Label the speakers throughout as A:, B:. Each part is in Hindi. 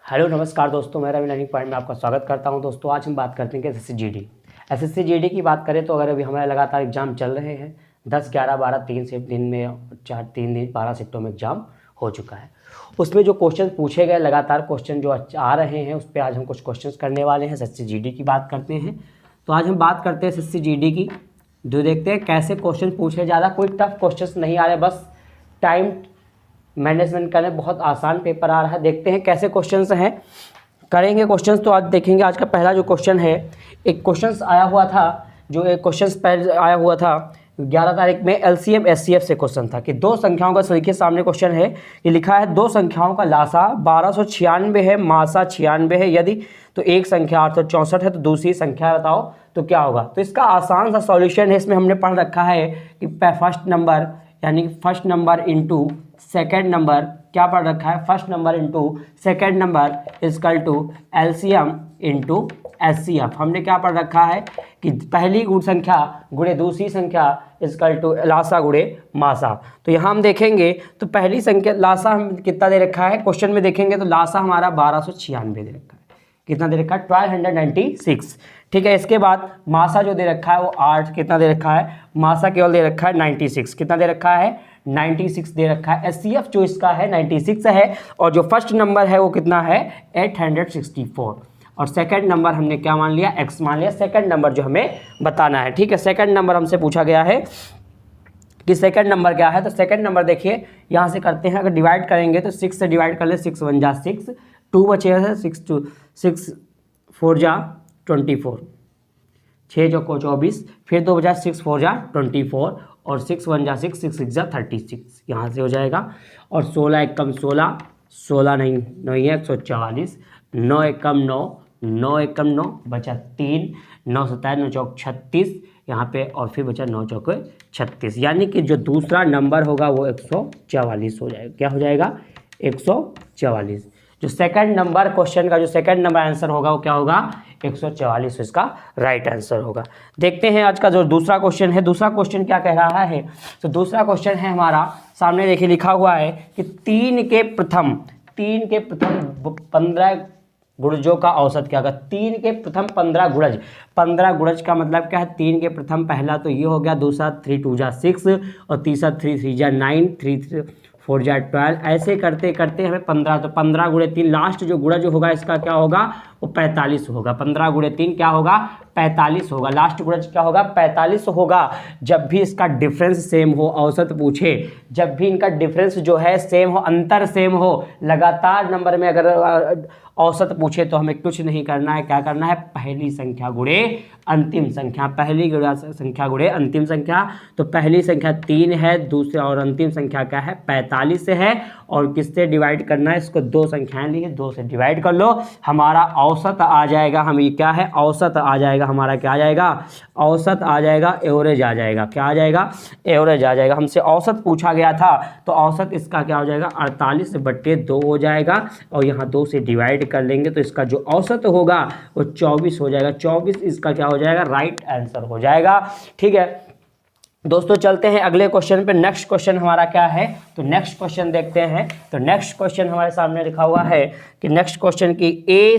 A: हेलो नमस्कार दोस्तों, मैं रवि लर्निंग पॉइंट में आपका स्वागत करता हूं। दोस्तों आज हम बात करते हैं कि एसएससी जीडी की बात करें तो अगर अभी हमारे लगातार एग्जाम चल रहे हैं 10, 11, 12 3 शिफ्ट दिन में 3 दिन 12 शिफ्टों में एग्जाम हो चुका है। उसमें जो क्वेश्चन पूछे गए लगातार क्वेश्चन जो आ रहे हैं उस पर आज हम कुछ क्वेश्चन करने वाले हैं। एसएससी जीडी की बात करते हैं तो आज हम बात करते हैं एसएससी जीडी की। जो देखते हैं कैसे क्वेश्चन पूछे, ज़्यादा कोई टफ क्वेश्चन नहीं आ रहे, बस टाइम मैनेजमेंट करने बहुत आसान पेपर आ रहा है। देखते हैं कैसे क्वेश्चंस हैं, करेंगे क्वेश्चंस। तो आज देखेंगे आज का पहला जो क्वेश्चन है, एक क्वेश्चंस आया हुआ था, जो एक क्वेश्चंस पहले आया हुआ था 11 तारीख में एलसीएम एचसीएफ से क्वेश्चन था कि दो संख्याओं का सही के सामने क्वेश्चन है। ये लिखा है दो संख्याओं का लासा 1296 है, मासा 96 है, यदि तो एक संख्या 864 है तो दूसरी संख्या बताओ तो क्या होगा। तो इसका आसान सा सॉल्यूशन है, इसमें हमने पढ़ रखा है कि फर्स्ट नंबर यानी first number into second number, क्या पढ़ रखा है, first number into second number equal to LCM into HCF. हमने क्या पढ़ रखा है कि पहली गुण संख्या गुणे दूसरी संख्या इजकल टू लासा गुणे मासा। तो यहाँ हम देखेंगे तो पहली संख्या लासा हम कितना दे रखा है, क्वेश्चन में देखेंगे तो लासा हमारा 1296 दे रखा है। कितना दे रखा है, 1296। ठीक है, इसके बाद मासा जो दे रखा है वो 8 कितना दे रखा है, मासा केवल दे रखा है 96। कितना दे रखा है, 96 दे रखा है। एचसीएफ जो इसका है 96 है, और जो फर्स्ट नंबर है वो कितना है 864, और सेकंड नंबर हमने क्या मान लिया, x मान लिया। सेकंड नंबर जो हमें बताना है, ठीक है। सेकंड नंबर हमसे पूछा गया है कि सेकंड नंबर क्या है, तो सेकंड नंबर देखिए यहाँ से करते हैं। अगर डिवाइड करेंगे तो 6 से डिवाइड कर ले, 6 1 जा 6, 2 बचेगा 6 2 6 4 जा 24, 6 चौको 24, फिर 2 बजा 6 4 जा 24, और 6 1 जा 6, 6 6 जा 36, यहाँ से हो जाएगा। और 16 एक कम 16, 16 नहीं नहीं है 144, 9 एक कम 9, 9 एक कम 9, बचा 3, 9 27 9 चौक 36 यहाँ पे, और फिर बचा 9 चौक 36, यानी कि जो दूसरा नंबर होगा वो 144 हो जाएगा। क्या हो जाएगा, 144। जो सेकंड नंबर क्वेश्चन का जो सेकंड नंबर आंसर होगा वो क्या होगा, 144 इसका राइट आंसर होगा। देखते हैं आज का जो दूसरा क्वेश्चन है। दूसरा क्वेश्चन क्या कह रहा है, तो दूसरा क्वेश्चन है हमारा सामने देखिए, लिखा हुआ है कि 3 के प्रथम 15 गुणजों का औसत क्या होगा। 3 के प्रथम 15 गुणज, 15 गुणज का मतलब क्या है, 3 के प्रथम पहला तो ये हो गया, दूसरा 3 2 जा 6, और तीसरा 3 3 जा 9, 3 4 जा 12, ऐसे करते करते हमें 15, तो 15 गुणे 3 लास्ट जो गुणा जो होगा इसका क्या होगा, वो 45 होगा। 15 गुणे 3 क्या होगा, 45 होगा। लास्ट गुणज क्या होगा, 45 होगा। जब भी इसका डिफरेंस सेम हो, औसत पूछे, जब भी इनका डिफरेंस जो है सेम हो, अंतर सेम हो, लगातार नंबर में अगर औसत पूछे तो हमें कुछ नहीं करना है। क्या करना है, पहली संख्या गुणे अंतिम संख्या, पहली संख्या गुणे अंतिम संख्या। तो पहली संख्या 3 है, दूसरे और अंतिम संख्या क्या है 45 से है, और किससे डिवाइड करना है, इसको दो संख्याएं ली है, 2 से डिवाइड कर लो, हमारा औसत आ जाएगा। हम ये क्या है, औसत आ जाएगा हमारा, क्या आ जाएगा, औसत आ जाएगा, एवरेज आ जाएगा। क्या आ जाएगा, एवरेज आ जाएगा। हमसे औसत पूछा गया था तो औसत इसका क्या हो जाएगा, 48/2 हो जाएगा, और यहाँ 2 से डिवाइड कर लेंगे तो इसका जो औसत होगा वो 24 हो जाएगा। 24 इसका क्या हो जाएगा, राइट आंसर हो जाएगा। ठीक है दोस्तों, चलते हैं अगले क्वेश्चन पे। नेक्स्ट क्वेश्चन हमारा क्या है, तो नेक्स्ट क्वेश्चन देखते हैं। तो नेक्स्ट क्वेश्चन हमारे सामने लिखा हुआ है कि नेक्स्ट क्वेश्चन की ए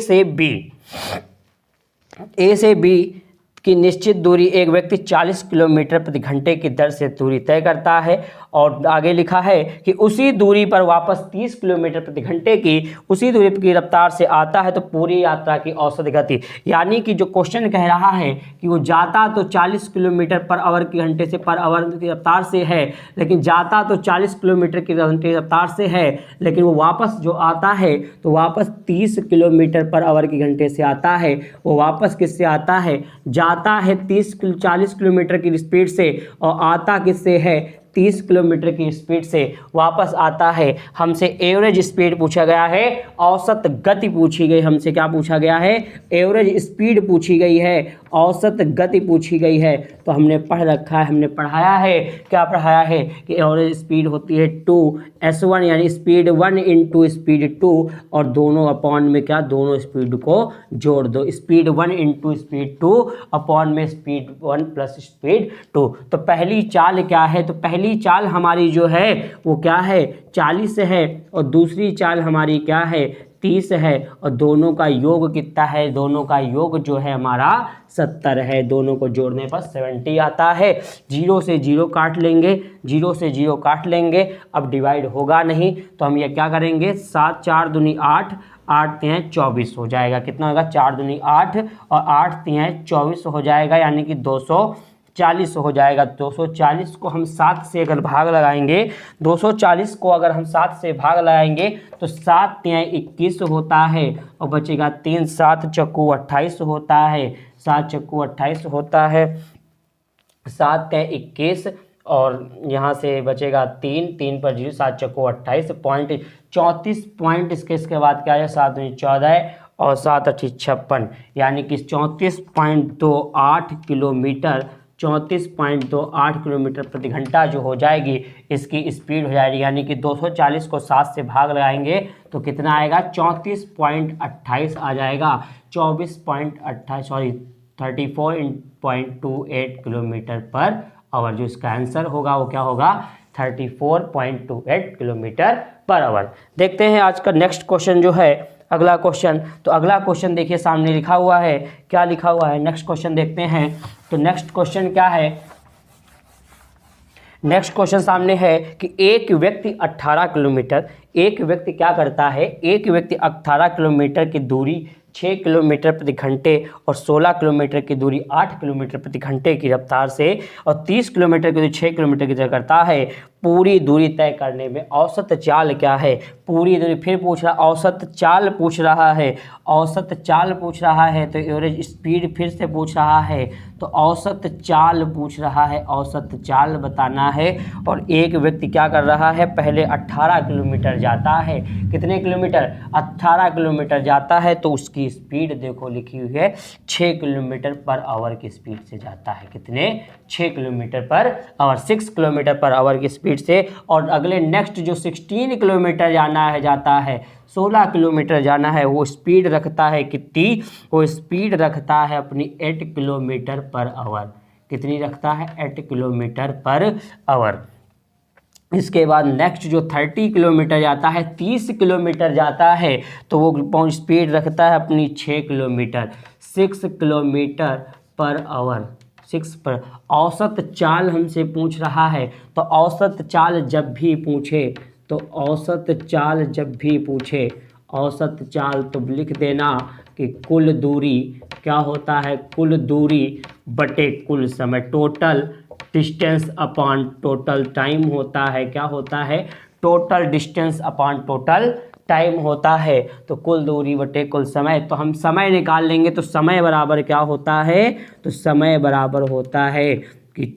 A: से बी की निश्चित दूरी एक व्यक्ति 40 किलोमीटर प्रति घंटे की दर से दूरी तय करता है, और आगे लिखा है कि उसी दूरी पर वापस 30 किलोमीटर प्रति घंटे की उसी दूरी की रफ्तार से आता है, तो पूरी यात्रा की औसत गति। यानी कि जो क्वेश्चन कह रहा है कि वो जाता तो 40 किलोमीटर पर आवर की घंटे से पर आवर की रफ्तार से है, लेकिन जाता तो 40 किलोमीटर की घंटे रफ्तार से है, लेकिन वो वापस जो आता है तो वापस 30 किलोमीटर पर आवर की घंटे से आता है। वो वापस किससे आता है, जाता है 40 किलोमीटर की स्पीड से, और आता किससे है, 30 किलोमीटर की स्पीड से वापस आता है। हमसे एवरेज स्पीड पूछा गया है, औसत गति पूछी गई। हमसे क्या पूछा गया है, एवरेज स्पीड पूछी गई है, औसत गति पूछी गई है। तो हमने पढ़ रखा है, हमने पढ़ाया है, क्या पढ़ाया है कि एवरेज स्पीड होती है 2s1, यानी स्पीड 1 इंटू स्पीड 2, और दोनों अपॉन में क्या, दोनों स्पीड को जोड़ दो। स्पीड 1 इंटू स्पीड 2 अपॉन में स्पीड 1 प्लस स्पीड 2। तो पहली चाल क्या है, तो पहली चाल हमारी जो है वो क्या है 40 है, और दूसरी चाल हमारी क्या है 30 है और दोनों का योग कितना है, दोनों का योग जो है हमारा 70 है। दोनों को जोड़ने पर 70 आता है। 0 से 0 काट लेंगे, 0 से 0 काट लेंगे। अब डिवाइड होगा नहीं तो हम ये क्या करेंगे, 7 4 दूनी 8, 8 तिहाई 24 हो जाएगा। कितना होगा, 4 दूनी 8 और 8 तिहाई 24 हो जाएगा, यानी कि 240 हो जाएगा। 240 को हम 7 से अगर भाग लगाएंगे, 240 को अगर हम 7 से भाग लगाएंगे तो 7 तिहाई 21 होता है और बचेगा 3, 7 चक्कू 28 होता है, 7 चक्कू 28 होता है, 7 तिहाई 21 और यहाँ से बचेगा 3, 3 पर 0, 7 चक्कू 28 पॉइंट 34 पॉइंट। इसके बाद क्या है, 7 दूनी 14 और 7 अठी 56, यानी कि 34.28 किलोमीटर, 34.28 किलोमीटर प्रति घंटा जो हो जाएगी इसकी स्पीड हो जाएगी। यानी कि 240 को 7 से भाग लगाएंगे तो कितना आएगा, 34.28 आ जाएगा। 34.28 किलोमीटर पर आवर। जो इसका आंसर होगा वो क्या होगा, 34.28 किलोमीटर पर आवर। देखते हैं आज का नेक्स्ट क्वेश्चन जो है, अगला क्वेश्चन। तो अगला क्वेश्चन देखिए सामने लिखा हुआ है, क्या लिखा हुआ है, नेक्स्ट क्वेश्चन देखते हैं। तो नेक्स्ट क्वेश्चन क्या है, नेक्स्ट क्वेश्चन सामने है कि एक व्यक्ति 18 किलोमीटर, एक व्यक्ति क्या करता है, एक व्यक्ति 18 किलोमीटर की दूरी 6 किलोमीटर प्रति घंटे और 16 किलोमीटर की दूरी 8 किलोमीटर प्रति घंटे की रफ्तार से और 30 किलोमीटर की दूरी 6 किलोमीटर की तय करता है। पूरी दूरी तय करने में औसत चाल क्या है। पूरी दूरी फिर पूछ रहा, औसत चाल पूछ रहा है, औसत चाल पूछ रहा है। तो एवरेज स्पीड फिर से पूछ रहा है, तो औसत चाल पूछ रहा है, औसत चाल बताना है। और एक व्यक्ति क्या कर रहा है, पहले 18 किलोमीटर जाता है, कितने किलोमीटर, 18 किलोमीटर जाता है, तो उसकी स्पीड देखो लिखी हुई है 6 किलोमीटर पर आवर की स्पीड से जाता है। कितने, 6 kilometre per hour, 6 kilometre per hour की स्पीड से। और अगले नेक्स्ट जो 16 किलोमीटर जाना है, जाता है 16 किलोमीटर जाना है, वो स्पीड रखता है कितनी, वो स्पीड रखता है अपनी 8 किलोमीटर पर आवर। कितनी रखता है, 8 किलोमीटर पर आवर। इसके बाद नेक्स्ट जो 30 किलोमीटर जाता है, 30 किलोमीटर जाता है, तो वो स्पीड रखता है अपनी 6 किलोमीटर, 6 किलोमीटर पर आवर, 6 पर। औसत चाल हमसे पूछ रहा है, तो औसत चाल जब भी पूछे, तो औसत चाल जब भी पूछे, औसत चाल तो लिख देना कि कुल दूरी क्या होता है, कुल दूरी बटे कुल समय, total distance upon total time होता है। क्या होता है, total distance upon total time होता है। तो कुल दूरी बटे कुल समय, तो हम समय निकाल लेंगे तो समय बराबर क्या होता है, तो समय बराबर होता है कि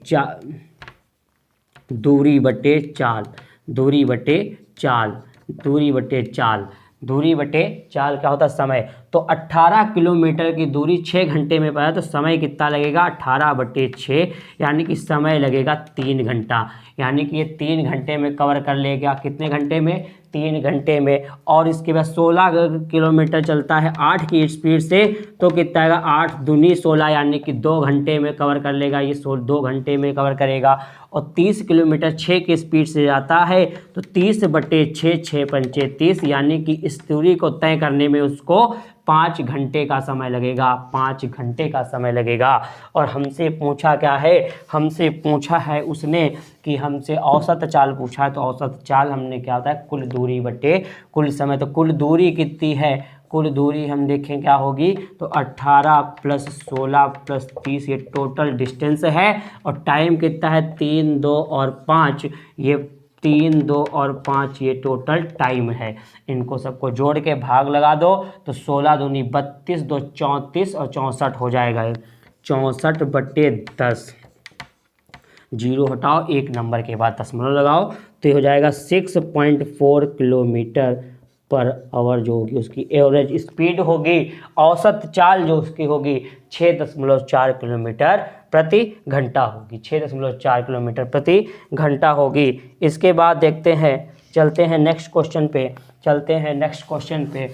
A: दूरी बटे चाल, दूरी बटे चाल, दूरी बटे चाल, दूरी बटे चाल क्या होता है, समय। तो 18 किलोमीटर की दूरी 6 घंटे में पाया, तो समय कितना लगेगा, 18/6, यानी कि समय लगेगा 3 घंटा। यानी कि ये 3 घंटे में कवर कर लेगा। कितने घंटे में, 3 घंटे में। और इसके बाद 16 किलोमीटर चलता है 8 की स्पीड से, तो कितना आएगा, 8 दूनी 16, यानी कि 2 घंटे में कवर कर लेगा। ये 2 घंटे में कवर करेगा। और 30 किलोमीटर 6 की स्पीड से जाता है, तो 30/6, 6 पंचे 30, यानी कि इस दूरी को तय करने में उसको 5 घंटे का समय लगेगा, 5 घंटे का समय लगेगा। और हमसे पूछा क्या है, हमसे पूछा है उसने कि हमसे औसत चाल पूछा है, तो औसत चाल हमने क्या होता है, कुल दूरी बटे कुल समय। तो कुल दूरी कितनी है, कुल दूरी हम देखें क्या होगी, तो 18 + 16 + 30, ये टोटल डिस्टेंस है। और टाइम कितना है, 3, 2 और 5, ये 3, 2 और 5 ये टोटल टाइम है। इनको सबको जोड़ के भाग लगा दो, तो 16 दूनी 32, 2 34 और 64 हो जाएगा। 64/10, 0 हटाओ, 1 नंबर के बाद दशमलव लगाओ, तो ये हो जाएगा 6.4 किलोमीटर पर आवर जो होगी उसकी एवरेज स्पीड होगी। औसत चाल जो उसकी होगी 6.4 किलोमीटर प्रति घंटा होगी, 6.4 किलोमीटर प्रति घंटा होगी। इसके बाद देखते हैं, चलते हैं नेक्स्ट क्वेश्चन पे, चलते हैं नेक्स्ट क्वेश्चन पे।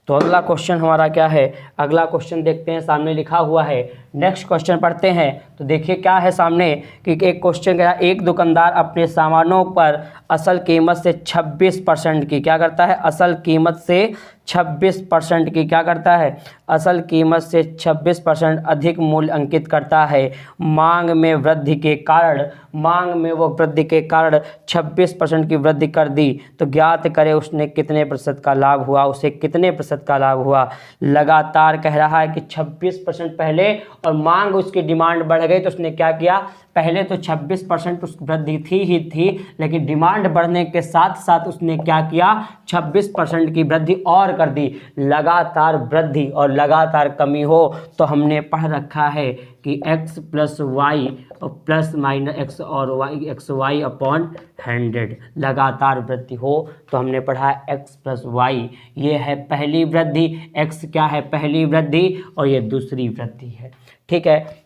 A: तो अगला क्वेश्चन हमारा क्या है, अगला क्वेश्चन देखते हैं, सामने लिखा हुआ है नेक्स्ट क्वेश्चन पढ़ते हैं। तो देखिए क्या है सामने कि एक क्वेश्चन कह रहा है, एक दुकानदार अपने सामानों पर असल कीमत से 26% की क्या करता है, असल कीमत से 26% की क्या करता है, असल कीमत से 26% अधिक मूल्य अंकित करता है। मांग में वृद्धि के कारण, मांग में वो वृद्धि के कारण 26% की वृद्धि कर दी, तो ज्ञात करें उसने कितने प्रतिशत का लाभ हुआ, उसे कितने प्रतिशत का लाभ हुआ। लगातार कह रहा है कि 26% पहले और मांग उसकी डिमांड बढ़ गई, तो उसने क्या किया, पहले तो 26% उस वृद्धि थी ही थी, लेकिन डिमांड बढ़ने के साथ साथ उसने क्या किया, 26% की वृद्धि और कर दी। लगातार वृद्धि और लगातार कमी हो तो हमने पढ़ रखा है कि x plus y plus minus x और वाई, एक्स वाई अपॉन 100। लगातार वृद्धि हो तो हमने पढ़ा x प्लस वाई, ये है पहली वृद्धि, x क्या है, पहली वृद्धि, और ये दूसरी वृद्धि है। ठीक है,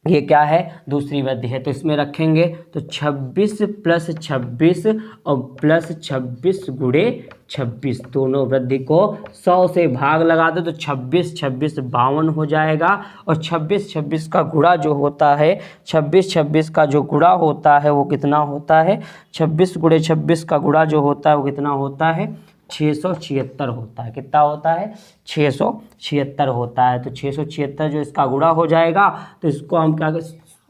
A: ये क्या है, दूसरी वृद्धि है। तो इसमें रखेंगे तो 26 प्लस 26 और प्लस 26 गुणे 26, दोनों वृद्धि को 100 से भाग लगा दो तो 26 26 52 हो जाएगा। और 26 26 का गुणा जो होता है, 26 26 का जो गुणा होता है वो कितना होता है, 26 गुणे 26 का गुणा जो होता है वो कितना होता है, 676 होता है। कितना होता है, 676 होता है। तो 676 जो इसका गुणा हो जाएगा, तो इसको हम क्या,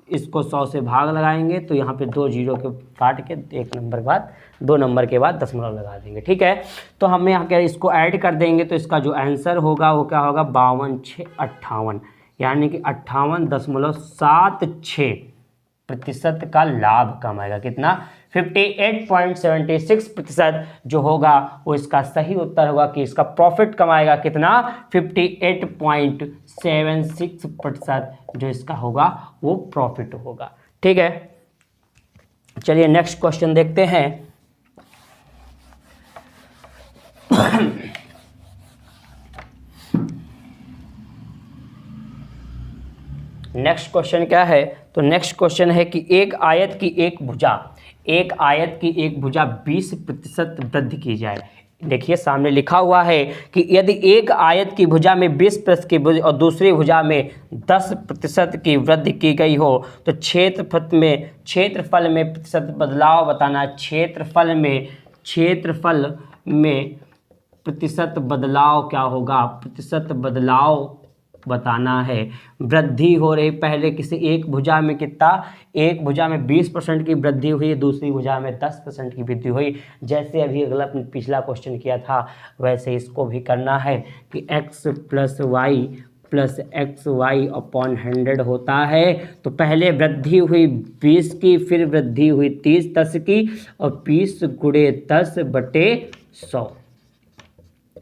A: इसको 100 से भाग लगाएंगे, तो यहाँ पे 2 जीरो के काट के एक नंबर के बाद 2 नंबर के बाद दशमलव लगा देंगे। ठीक है, तो हमें यहाँ क्या, इसको ऐड कर देंगे, तो इसका जो आंसर होगा वो क्या होगा, 52 6 58, यानी कि 58.76% का लाभ कमाएगा। कितना, 58.76% जो होगा वो इसका सही उत्तर होगा कि इसका प्रॉफिट कमाएगा कितना, 58.76% जो इसका होगा वो प्रॉफिट होगा। ठीक है, चलिए नेक्स्ट क्वेश्चन देखते हैं। नेक्स्ट क्वेश्चन क्या है, तो नेक्स्ट क्वेश्चन है कि एक आयत की एक भुजा, एक आयत की एक भुजा 20% वृद्धि की जाए। देखिए सामने लिखा हुआ है कि यदि एक आयत की भुजा में 20% की और दूसरी भुजा में 10% की वृद्धि की गई हो तो क्षेत्रफल में प्रतिशत बदलाव बताना। क्षेत्रफल में प्रतिशत बदलाव क्या होगा, प्रतिशत बदलाव बताना है। वृद्धि हो रही, पहले किसी एक भुजा में कितना, एक भुजा में 20% की वृद्धि हुई, दूसरी भुजा में 10% की वृद्धि हुई। जैसे अभी अगला पिछला क्वेश्चन किया था वैसे इसको भी करना है कि x प्लस वाई अपॉन 100 होता है। तो पहले वृद्धि हुई 20 की, फिर वृद्धि हुई 10 की, और 20 गुणे 10/100।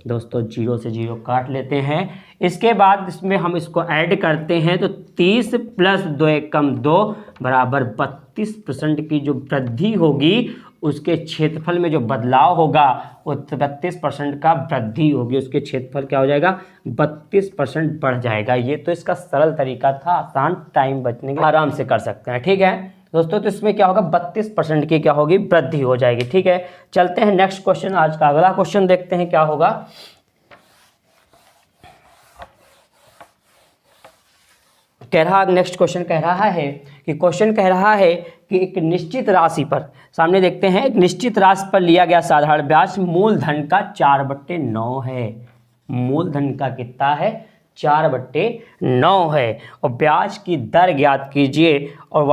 A: दोस्तों 0 से 0 काट लेते हैं। इसके बाद इसमें हम इसको ऐड करते हैं तो 30 प्लस 2 कम 2 बराबर 32% की जो वृद्धि होगी उसके क्षेत्रफल में जो बदलाव होगा वो 32% का वृद्धि होगी, उसके क्षेत्रफल क्या हो जाएगा, 32% बढ़ जाएगा। ये तो इसका सरल तरीका था, आसान, टाइम बचने के आराम से कर सकते हैं। ठीक है दोस्तों, तो इसमें क्या होगा, 32% की क्या होगी, वृद्धि हो जाएगी। ठीक है, चलते हैं नेक्स्ट क्वेश्चन, आज का अगला क्वेश्चन देखते हैं क्या होगा। कह रहा नेक्स्ट क्वेश्चन कह रहा है कि एक निश्चित राशि पर, सामने देखते हैं, एक निश्चित राशि पर लिया गया साधारण ब्याज मूलधन का 4/9 है। मूलधन का कितना है, 4/9 है। और ब्याज की दर ज्ञात कीजिए और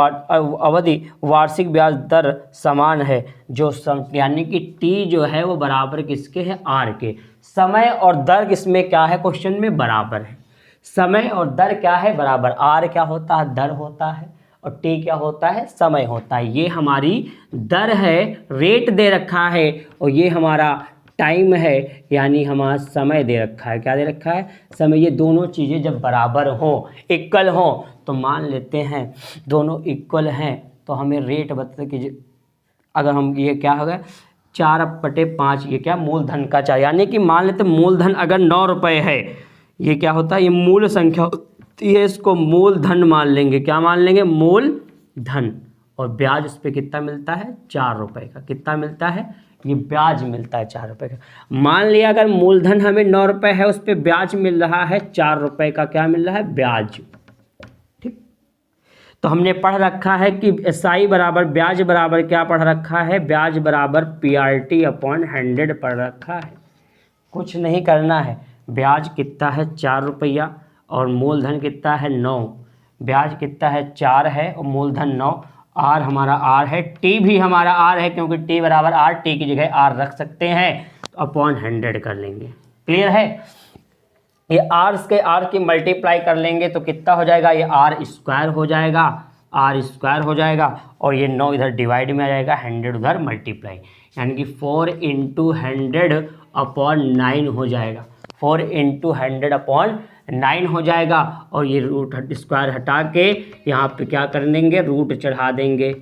A: अवधि वार्षिक ब्याज दर समान है, जो यानी कि टी जो है वो बराबर किसके है, आर के। समय और दर किसमें क्या है, क्वेश्चन में बराबर है। समय और दर क्या है, बराबर। आर क्या होता है, दर होता है, और टी क्या होता है, समय होता है। ये हमारी दर है, रेट दे रखा है, और ये हमारा टाइम है, यानी हमारा समय दे रखा है। क्या दे रखा है, समय। ये दोनों चीज़ें जब बराबर हों, इक्वल हों, तो मान लेते हैं दोनों इक्वल हैं तो हमें रेट बता कि अगर हम, ये क्या होगा, 4/5, ये क्या, मूलधन का 4, यानी कि मान लेते मूलधन अगर 9 रुपये है, ये क्या होता है, ये मूल संख्या होती है, इसको मूलधन मान लेंगे। क्या मान लेंगे, मूलधन। और ब्याज उस पर कितना मिलता है, 4 रुपये का। कितना मिलता है, ये ब्याज मिलता है 4 रुपये का। मान लिया अगर मूलधन हमें 9 रुपये है, उस पर ब्याज मिल रहा है 4 रुपये का, क्या मिल रहा है, ब्याज। तो हमने पढ़ रखा है कि SI बराबर ब्याज बराबर क्या पढ़ रखा है, ब्याज बराबर PRT अपॉन 100 पढ़ रखा है। कुछ नहीं करना है, ब्याज कितना है 4 रुपया और मूलधन कितना है 9, ब्याज कितना है 4 है और मूलधन 9, आर हमारा आर है, टी भी हमारा आर है क्योंकि टी बराबर आर, टी की जगह आर रख सकते हैं, तो अपॉन 100 कर लेंगे। क्लियर है? ये आर के आर की मल्टीप्लाई कर लेंगे तो कितना हो जाएगा, ये आर स्क्वायर हो जाएगा, आर स्क्वायर हो जाएगा और ये 9 इधर डिवाइड में आ जाएगा, 100 उधर मल्टीप्लाई, यानी कि 4 इंटू 100 अपॉन 9 हो जाएगा, 4 इंटू 100 अपॉन 9 हो जाएगा। और ये रूट स्क्वायर हटा के यहाँ पे क्या कर देंगे, रूट चढ़ा देंगे।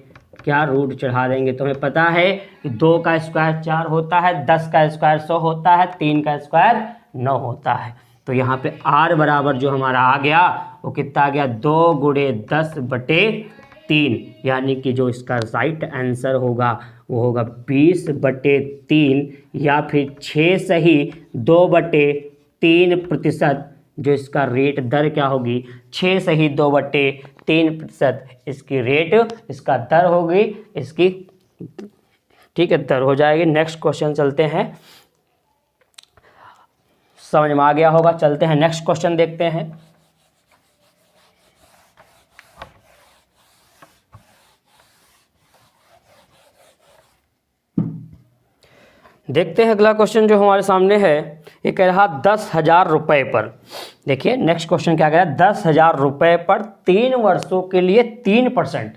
A: क्या रूट चढ़ा देंगे? तो हमें पता है कि 2 का स्क्वायर 4 होता है, 10 का स्क्वायर 100 होता है, 3 का स्क्वायर 9 होता है। तो यहाँ पे आर बराबर जो हमारा आ गया वो कितना आ गया, 2 गुणे 10/3, यानी कि जो इसका राइट आंसर होगा वो होगा 20/3 या फिर 6 सही 2/3%। जो इसका रेट दर क्या होगी, 6 सही 2/3% इसकी रेट, इसका दर होगी इसकी। ठीक है, दर हो जाएगी। नेक्स्ट क्वेश्चन चलते हैं, समझ में आ गया होगा। चलते हैं नेक्स्ट क्वेश्चन देखते हैं। देखते हैं अगला क्वेश्चन जो हमारे सामने है, ये कह रहा 10,000 रुपये पर। देखिए नेक्स्ट क्वेश्चन क्या कह रहा है, 10,000 रुपये पर 3 वर्षों के लिए 3%,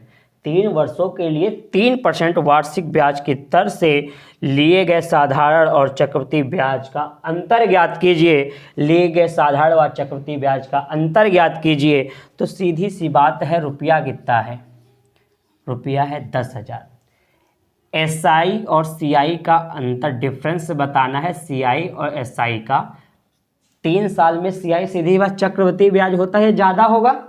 A: 3 वर्षों के लिए 3% वार्षिक ब्याज की दर से लिए गए साधारण और चक्रवृद्धि ब्याज का अंतर ज्ञात कीजिए। लिए गए साधारण व चक्रवृद्धि ब्याज का अंतर ज्ञात कीजिए। तो सीधी सी बात है, रुपया कितना है, रुपया है 10,000। SI और CI का अंतर डिफरेंस बताना है, CI और SI का। 3 साल में CI सीधी बात चक्रवृद्धि ब्याज होता है, ज़्यादा होगा,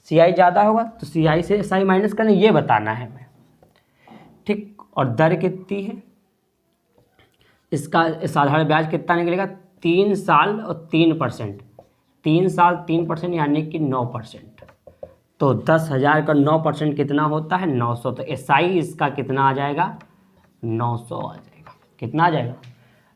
A: CI ज़्यादा होगा, तो CI से SI माइनस करना, ये बताना है हमें। ठीक, और दर कितनी है, इसका साधारण ब्याज कितना निकलेगा, 3 साल और 3%, 3 साल 3% यानी कि 9%। तो 10,000 का 9% कितना होता है, 900। तो SI इसका कितना आ जाएगा, 900 आ जाएगा। कितना आ जाएगा,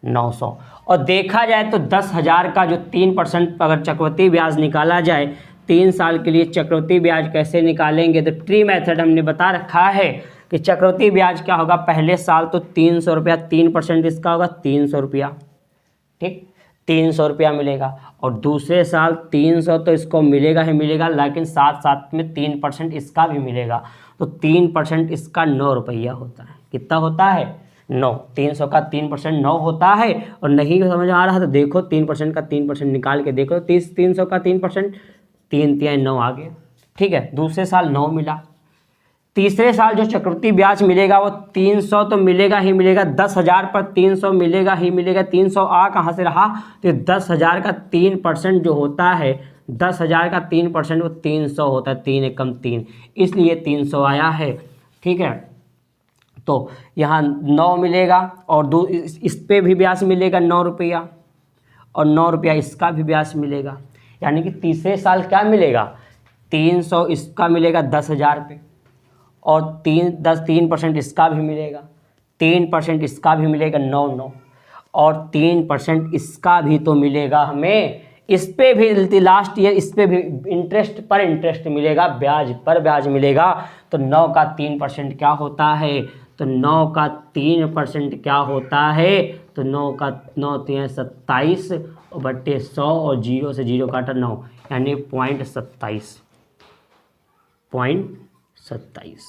A: 900। और देखा जाए तो 10,000 का जो 3% अगर चक्रवृद्धि ब्याज निकाला जाए, 3 साल के लिए चक्रवृद्धि ब्याज कैसे निकालेंगे, तो ट्री मेथड हमने बता रखा है कि चक्रवृद्धि ब्याज क्या होगा, पहले साल तो 300 रुपया, 3% इसका होगा 300 रुपया, ठीक, 300 रुपया मिलेगा। और दूसरे साल 300 तो इसको मिलेगा ही मिलेगा, लेकिन साथ साथ में 3% इसका भी मिलेगा। तो 3% इसका 9 रुपया होता है। कितना होता है, 9। 300 का 3% 9 होता है। और नहीं समझ आ रहा तो देखो 3% का 3% निकाल के देखो, 300 का 3%, 3 3 9 आ गया। ठीक है, दूसरे साल 9 मिला। तीसरे साल जो चक्रवृद्धि ब्याज मिलेगा वो 300 तो मिलेगा ही मिलेगा, 10,000 पर 300 मिलेगा ही मिलेगा। 300 आ कहाँ से रहा, तो 10,000 का 3% जो होता है, 10,000 का 3% वो 300 होता है, 3 एकम 3, इसलिए 300 आया है। ठीक है, तो यहाँ 9 मिलेगा और इस पे भी ब्याज मिलेगा 9 रुपया, और 9 रुपया इसका भी ब्याज मिलेगा। यानी कि तीसरे साल क्या मिलेगा, 300 इसका मिलेगा 10,000 पे, और 3% इसका भी मिलेगा, 3% इसका भी मिलेगा 9 और 3% इसका भी तो मिलेगा हमें। इस पे भी लास्ट ईयर इस पे भी इंटरेस्ट पर इंटरेस्ट मिलेगा, ब्याज पर ब्याज मिलेगा। तो 9 का 3% क्या होता है, तो 9 का 3% क्या होता है, तो 9 का 9 3 27 बट्टे 100 और 0 से 0 काटा 9, यानी 0.27।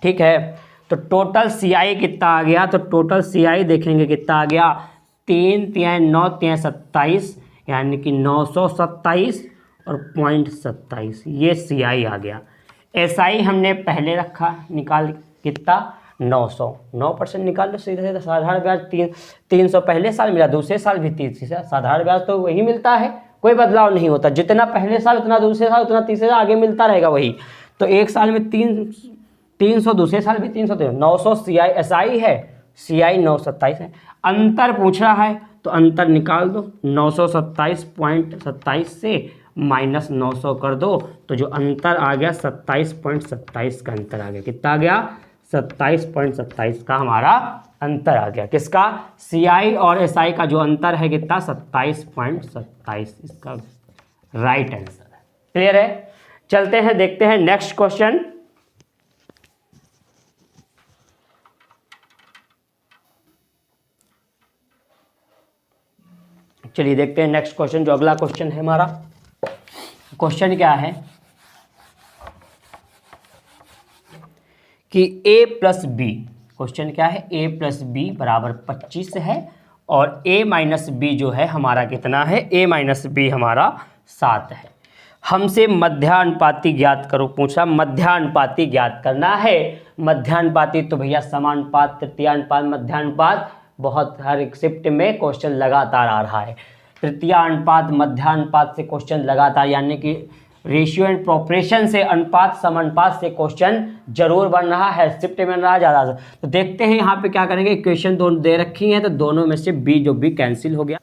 A: ठीक है, तो टोटल CI कितना आ गया, तो टोटल CI देखेंगे कितना आ गया, 3 3 9 3 27, यानी कि 927 और 0.27, ये CI आ गया। SI हमने पहले रखा, निकाल कितना, 900, 9% निकाल लो सीधे सीधे। साधारण ब्याज 300 पहले साल मिला, दूसरे साल भी 300। साधारण ब्याज तो वही मिलता है, कोई बदलाव नहीं होता, जितना पहले साल उतना दूसरे साल उतना तीसरे साल आगे मिलता रहेगा वही। तो एक साल में 300, दूसरे साल भी 300, 900 CI SI है, CI 927 है। अंतर पूछ रहा है तो अंतर निकाल दो, 927.27 से माइनस 900 कर दो तो जो अंतर आ गया 27.27 का अंतर आ गया। कितना आ गया? 27.27 का हमारा अंतर आ गया। किसका? CI और SI का जो अंतर है कितना? 27.27। इसका राइट आंसर है। क्लियर है? चलते हैं, देखते हैं नेक्स्ट क्वेश्चन। चलिए देखते हैं नेक्स्ट क्वेश्चन। जो अगला क्वेश्चन है हमारा, क्वेश्चन क्या है कि a प्लस बी, क्वेश्चन क्या है? a प्लस बी बराबर 25 है और a माइनस बी जो है हमारा कितना है? a माइनस बी हमारा 7 है। हमसे मध्यानुपाती ज्ञात करो पूछा। मध्यानुपाती ज्ञात करना है। मध्यानुपाती तो भैया समानुपात, तृतीयानुपात, मध्यानुपात, बहुत हर एक शिफ्ट में क्वेश्चन लगातार आ रहा है। तृतीयानुपात, मध्यानुपात से क्वेश्चन लगातार, यानी कि रेशियो एंड प्रोपोर्शन से, अनुपात समानुपात से क्वेश्चन जरूर बन रहा है, शिफ्ट में बन रहा है ज़्यादा। तो देखते हैं यहाँ पे क्या करेंगे। इक्वेशन दोनों दे रखी हैं तो दोनों में से बी जो बी कैंसिल हो गया।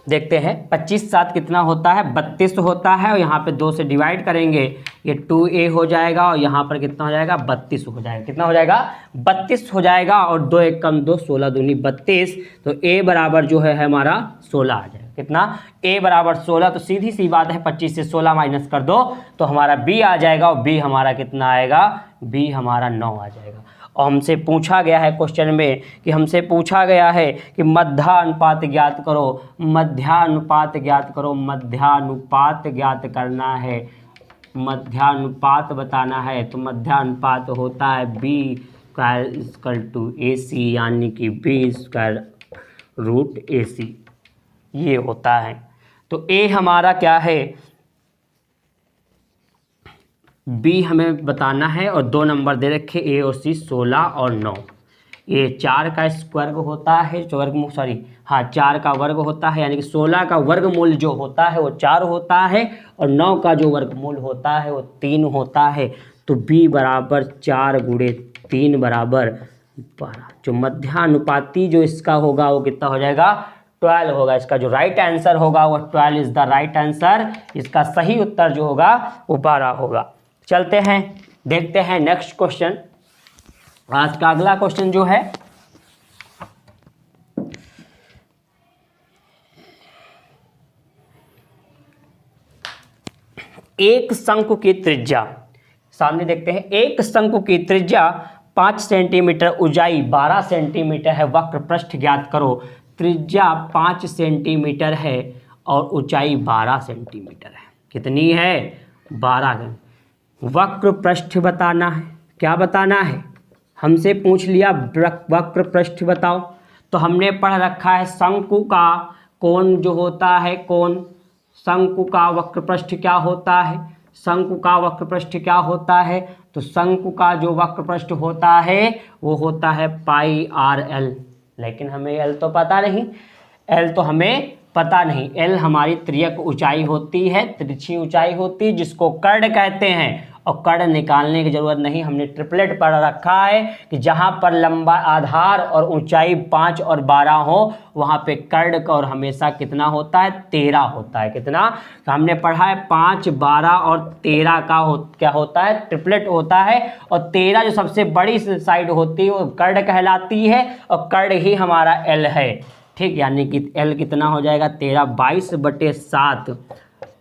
A: देखते हैं 25 7 कितना होता है? 32 होता है और यहाँ पे 2 से डिवाइड करेंगे, ये 2a हो जाएगा और यहाँ पर कितना हो जाएगा? 32 हो जाएगा। कितना हो जाएगा? 32 हो जाएगा और 2 1 कम 2, 16 दूनी 32। तो a बराबर जो है हमारा 16 आ जाएगा। कितना? a बराबर 16। तो सीधी सी बात है, 25 से 16 माइनस कर दो तो हमारा b आ जाएगा और b हमारा कितना आएगा? b हमारा 9 आ जाएगा। और हमसे पूछा गया है क्वेश्चन में कि हमसे पूछा गया है कि मध्यानुपात ज्ञात करो। मध्यानुपात ज्ञात करो। मध्यानुपात ज्ञात करना है, मध्यानुपात बताना है। तो मध्यानुपात होता है b square equal to AC, यानी कि b स्क्वायर रूट AC, ये होता है। तो a हमारा क्या है? b हमें बताना है और 2 नंबर दे रखे a और c, 16 और 9। ये 4 का स्क्वायर होता है, वर्गमूल, सॉरी हाँ 4 का वर्ग होता है, यानी कि 16 का वर्गमूल जो होता है वो 4 होता है और 9 का जो वर्गमूल होता है वो 3 होता है। तो b बराबर 4 गुणे 3 बराबर 12। जो मध्यानुपाती जो इसका होगा वो कितना हो जाएगा? 12 होगा। इसका जो राइट आंसर होगा वो 12 इज द राइट आंसर। इसका सही उत्तर जो होगा वो 12 होगा। चलते हैं, देखते हैं नेक्स्ट क्वेश्चन। आज का अगला क्वेश्चन जो है, एक शंकु की त्रिज्या, सामने देखते हैं, एक शंकु की त्रिज्या 5 सेंटीमीटर, ऊंचाई 12 सेंटीमीटर है। वक्र पृष्ठ ज्ञात करो। त्रिज्या 5 सेंटीमीटर है और ऊंचाई 12 सेंटीमीटर है। कितनी है? 12। वक्र पृष्ठ बताना है। क्या बताना है? हमसे पूछ लिया वक्र पृष्ठ बताओ। तो हमने पढ़ रखा है शंकु का कोण जो होता है, कोण, शंकु का वक्र पृष्ठ क्या होता है? शंकु का वक्र पृष्ठ क्या होता है? तो शंकु का जो वक्र पृष्ठ होता है वो होता है पाई आर एल। लेकिन हमें एल तो पता नहीं, एल तो हमें पता नहीं। एल हमारी त्रियक ऊंचाई होती है, तिरछी ऊंचाई होती है, जिसको कर्ण कहते हैं। और कर्ण निकालने की जरूरत नहीं, हमने ट्रिपलेट पढ़ रखा है कि जहाँ पर लंबा आधार और ऊंचाई 5 और 12 हो वहाँ पे कर्ण का और हमेशा कितना होता है? 13 होता है। कितना? तो हमने पढ़ा है 5, 12 और 13 का क्या होता है? ट्रिपलेट होता है। और 13 जो सबसे बड़ी साइड होती है वो कर्ण कहलाती है और कर्ण ही हमारा एल है। ठीक, यानी कि एल कितना हो जाएगा? 13, 22/7।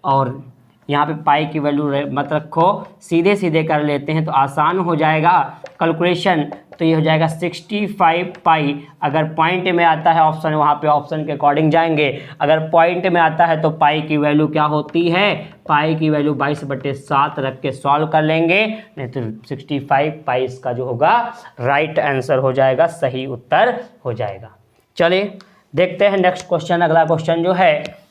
A: और यहाँ पे पाई की वैल्यू मत रखो, सीधे सीधे कर लेते हैं तो आसान हो जाएगा कैलकुलेशन। तो ये हो जाएगा 65 पाई। अगर पॉइंट में आता है ऑप्शन, वहाँ पे ऑप्शन के अकॉर्डिंग जाएंगे। अगर पॉइंट में आता है तो पाई की वैल्यू क्या होती है? पाई की वैल्यू 22/7 रख के सॉल्व कर लेंगे, नहीं तो 65 पाई इसका जो होगा राइट आंसर हो जाएगा, सही उत्तर हो जाएगा। चलिए देखते हैं नेक्स्ट क्वेश्चन। अगला क्वेश्चन जो है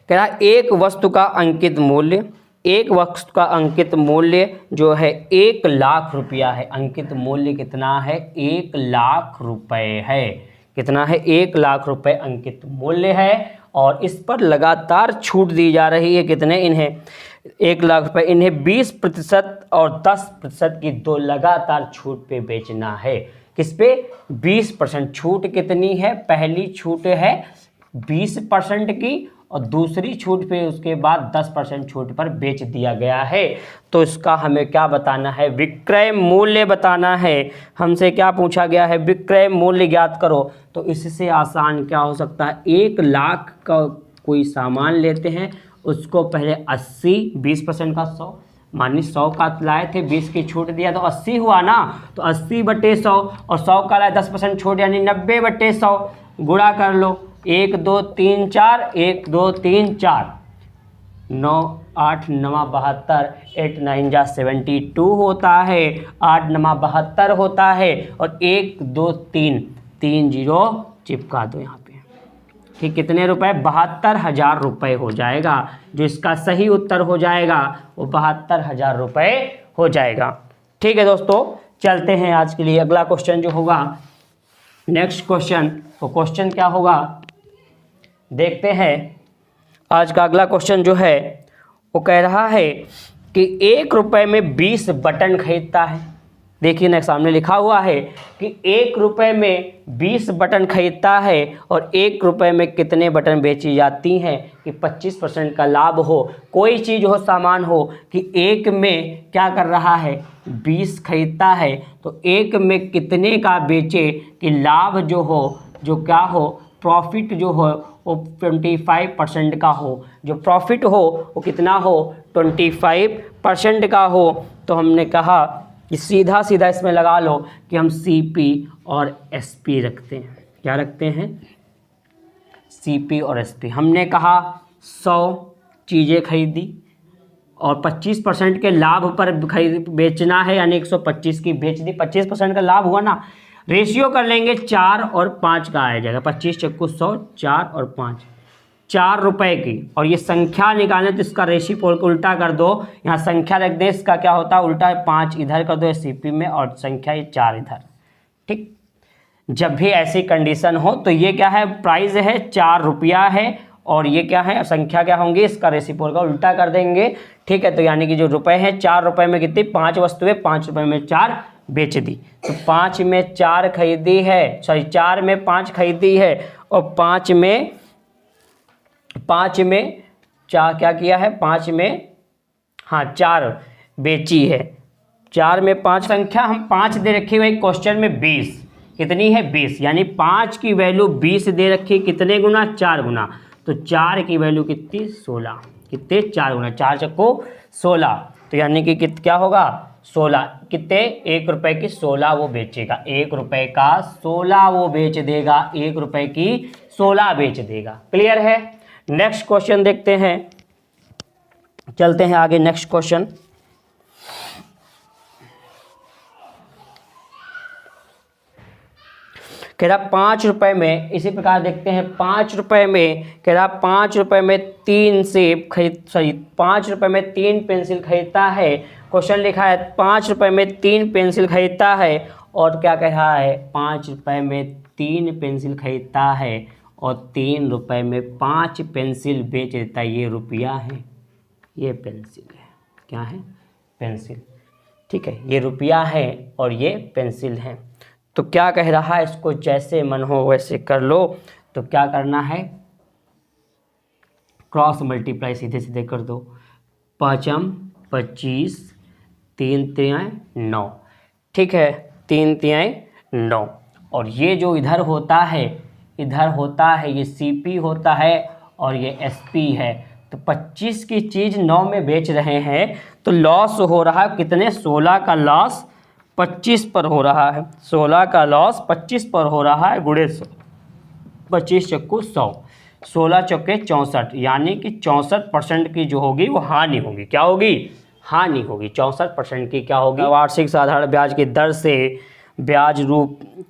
A: कह रहा एक वस्तु का अंकित मूल्य, एक वस्तु का अंकित मूल्य जो है 1 लाख रुपया है। अंकित मूल्य कितना है? 1 लाख रुपए है। कितना है? 1 लाख रुपए अंकित मूल्य है और इस पर लगातार छूट दी जा रही है। कितने? इन्हें 1,00,000 रुपये, इन्हें 20% और 10% की दो लगातार छूट पे बेचना है। किस पे? 20%। छूट कितनी है? पहली छूट है 20% की और दूसरी छूट पे उसके बाद 10% छूट पर बेच दिया गया है। तो इसका हमें क्या बताना है? विक्रय मूल्य बताना है। हमसे क्या पूछा गया है? विक्रय मूल्य ज्ञात करो। तो इससे आसान क्या हो सकता है? 1,00,000 का कोई सामान लेते हैं, उसको पहले 80, 20% का 100, मानिए 100 का लाए थे, 20 की छूट दिया तो 80 हुआ ना। तो 80/100 और 100 का लाए 10% छूट यानी 90/100, गुणा कर लो। 1 2 3 4, 1 2 3 4, 9 8 9 72, 8 9 जा 72 होता है, 8 9 72 होता है और 1 2 3 3 0 चिपका दो यहाँ पे। ठीक, कितने रुपए? 72,000 रुपये हो जाएगा। जो इसका सही उत्तर हो जाएगा वो 72,000 रुपये हो जाएगा। ठीक है दोस्तों, चलते हैं आज के लिए अगला क्वेश्चन जो होगा, नेक्स्ट क्वेश्चन। तो क्वेश्चन क्या होगा देखते हैं। आज का अगला क्वेश्चन जो है वो कह रहा है कि 1 रुपये में 20 बटन खरीदता है। देखिए ना, सामने लिखा हुआ है कि 1 रुपये में 20 बटन खरीदता है और 1 रुपये में कितने बटन बेची जाती हैं कि 25% का लाभ हो। कोई चीज़ हो, सामान हो कि 1 में क्या कर रहा है? 20 खरीदता है तो 1 में कितने का बेचे कि लाभ जो हो, जो क्या हो, प्रॉफिट जो हो वो 25% का हो। जो प्रॉफिट हो वो कितना हो? 25% का हो। तो हमने कहा कि सीधा सीधा इसमें लगा लो कि हम CP और SP रखते हैं। क्या रखते हैं? CP और SP। हमने कहा 100 चीज़ें खरीदी और 25% के लाभ पर बेचना है, यानी 125 की बेच दी, 25% का लाभ हुआ ना। रेशियो कर लेंगे 4 और 5 का आ जाएगा, 25 चक्कू 100, 4 और 5, 4 रुपये की। और ये संख्या निकालें तो इसका रेशियोपोल को उल्टा कर दो, यहाँ संख्या रख दें, इसका क्या होता है उल्टा? 5 इधर कर दो CP में और संख्या ये 4 इधर। ठीक, जब भी ऐसी कंडीशन हो तो ये क्या है? प्राइस है 4 रुपया है और ये क्या है? संख्या क्या होंगी? इसका रेशियोपोल का उल्टा कर देंगे। ठीक है, तो यानी कि जो रुपए हैं, 4 रुपये में कितनी? 5 वस्तुएं, 5 रुपये में 4 बेच दी। तो 5 में 4 खरीदी है, सॉरी 4 में 5 खरीदी है और 5 में 4 क्या किया है? 5 में 4 बेची है। 4 में 5 संख्या हम 5 दे रखी हुई क्वेश्चन में 20, कितनी है? 20, यानी 5 की वैल्यू 20 दे रखी, कितने गुना? 4 गुना। तो 4 की वैल्यू कितनी? 16। कितने? 4 गुना, 4 चक्को 16। तो यानी कि क्या होगा? 16। कितने? 1 रुपये की 16 वो बेचेगा, 1 रुपये का 16 वो बेच देगा, 1 रुपये की 16 बेच देगा। क्लियर है? नेक्स्ट क्वेश्चन देखते हैं, चलते हैं आगे। नेक्स्ट क्वेश्चन कह रहा 5 रुपये में, इसी प्रकार देखते हैं 5 रुपये में, कह रहा 5 रुपये में 3 सेब खरीद, सॉरी 5 रुपये में 3 पेंसिल खरीदता है। क्वेश्चन लिखा है 5 रुपये में 3 पेंसिल खरीदता है और क्या कह रहा है? 5 रुपये में 3 पेंसिल खरीदता है और 3 रुपये में 5 पेंसिल बेच देता है। ये रुपया है, ये पेंसिल है। क्या है? पेंसिल। ठीक है, ये रुपया है और ये पेंसिल है। तो क्या कह रहा है? इसको जैसे मन हो वैसे कर लो। तो क्या करना है? क्रॉस मल्टीप्लाई सीधे सीधे कर दो। 5 25, 3 तिहाई 9। ठीक है, 3 तिहाई 9। और ये जो इधर होता है, इधर होता है ये CP होता है और ये SP है। तो 25 की चीज़ 9 में बेच रहे हैं तो लॉस हो रहा है कितने? 16 का लॉस 25 पर हो रहा है। 16 का लॉस 25 पर हो रहा है, गुणे 100, 25 चक्कू 100, 16 चौके 64, यानी कि 64% की जो होगी वो हानि होगी। क्या होगी? हानि होगी। 64% की क्या होगी? वार्षिक साधारण ब्याज की दर से ब्याज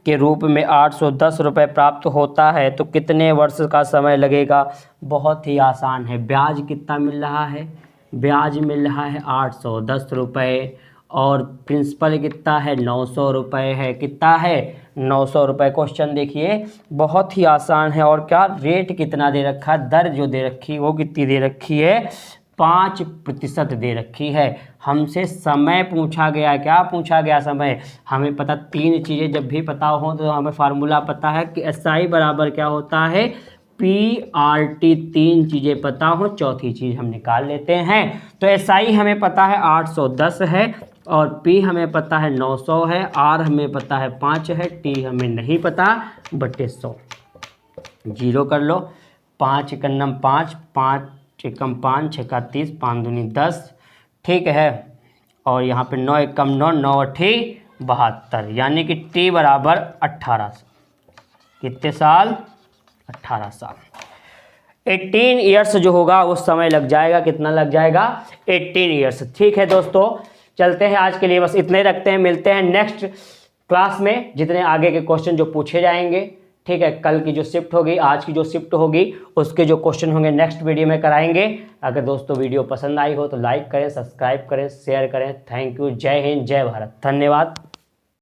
A: के रूप में 810 रुपये प्राप्त होता है तो कितने वर्ष का समय लगेगा? बहुत ही आसान है। ब्याज कितना मिल रहा है? ब्याज मिल रहा है 810 रुपये और प्रिंसिपल कितना है? 900 रुपये है। कितना है? 900 रुपये। क्वेश्चन देखिए बहुत ही आसान है। और क्या रेट कितना दे रखा है? दर जो दे रखी है वो कितनी दे रखी है? 5% दे रखी है। हमसे समय पूछा गया, क्या पूछा गया समय। हमें पता 3 चीज़ें जब भी पता हो तो हमें फार्मूला पता है कि SI बराबर क्या होता है PRT। 3 चीज़ें पता हो, चौथी चीज़ हम निकाल लेते हैं। तो SI हमें पता है 810 है और P हमें पता है 900 है, R हमें पता है 5 है, T हमें नहीं पता बटे 100। जीरो कर लो। 5 एकम 5, 5 एकम 5, 6 का 30, 5 दूनी 10, ठीक है। और यहाँ पे 9 एकम 9, 9 अठी 72, यानी कि T बराबर 18 साल। कितने साल? 18 साल। 18 ईयर्स जो होगा वो समय लग जाएगा। कितना लग जाएगा? 18 ईयर्स। ठीक है दोस्तों, चलते हैं। आज के लिए बस इतने रखते हैं। मिलते हैं नेक्स्ट क्लास में, जितने आगे के क्वेश्चन जो पूछे जाएंगे। ठीक है, कल की जो शिफ्ट होगी, आज की जो शिफ्ट होगी, उसके जो क्वेश्चन होंगे नेक्स्ट वीडियो में कराएंगे। अगर दोस्तों वीडियो पसंद आई हो तो लाइक करें, सब्सक्राइब करें, शेयर करें। Thank you. जय हिंद, जय भारत। धन्यवाद।